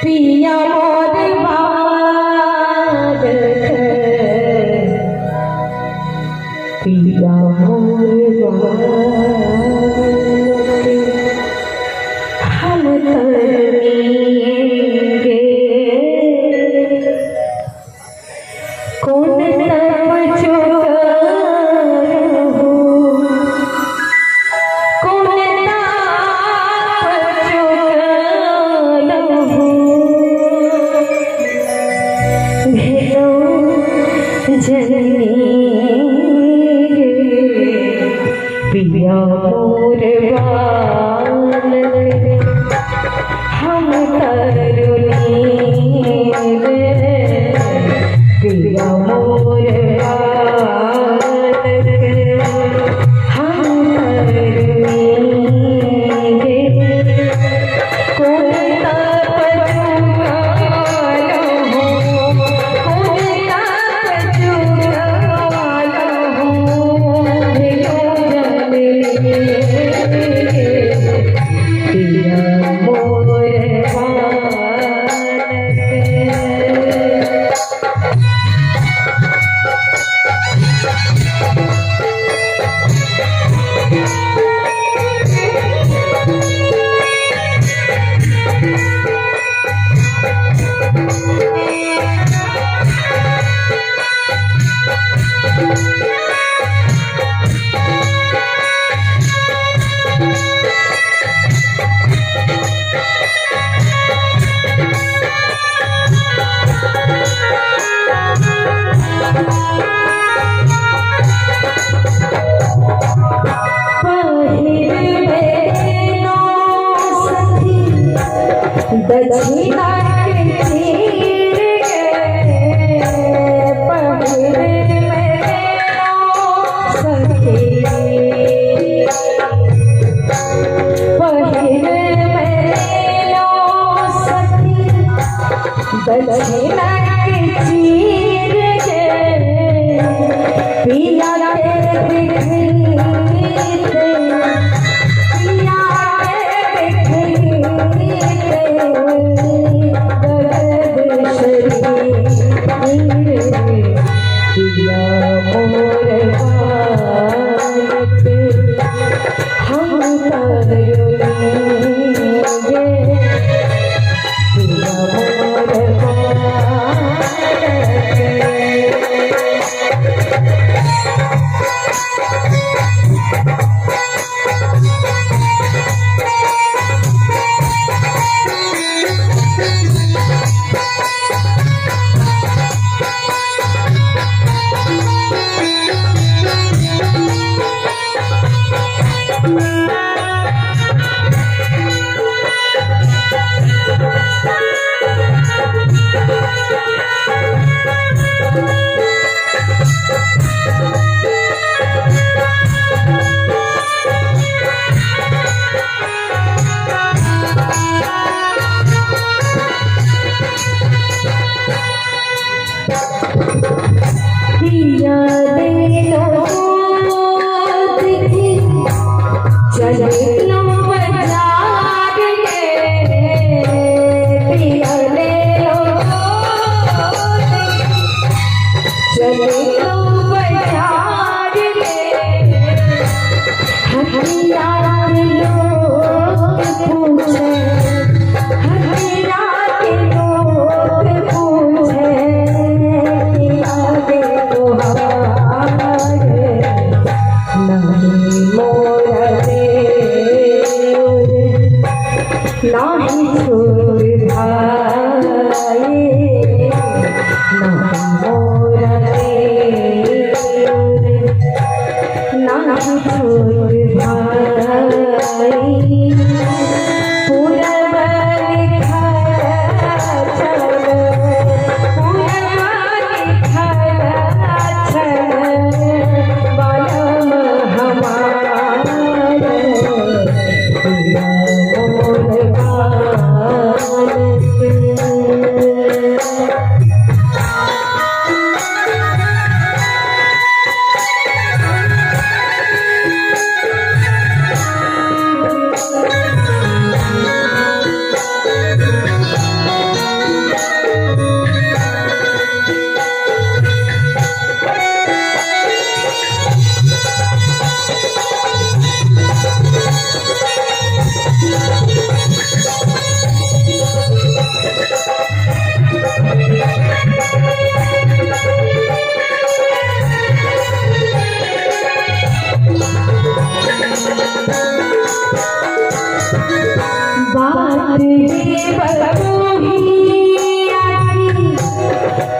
पिया मोर बालक पिया मोर बालक हम करेंगे कौन तब पिया मोर बालक हम करेंगे पिया मोर बालक हम करेंगे कोई दक्षिणा के तीर पहिर मेरे सखी पहिर मेरे सखी दक्षिणा के तीर पिया पिया मोर बालक हम करेंगे पिया मोर पिया दे लो चले लो बाजार के पिया ले लो चले लो बाजार के हथिया लोग पूछे हथिया के लोग पूछे नहीं मोर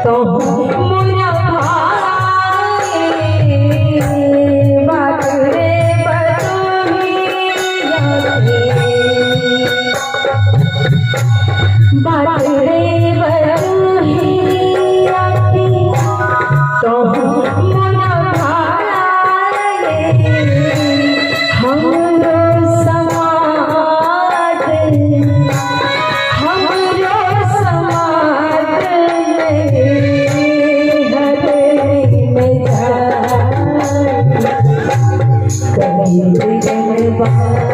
तो मोरा भाई बात रे बात रे तो मोरा भाई हमरो समाज में कहीं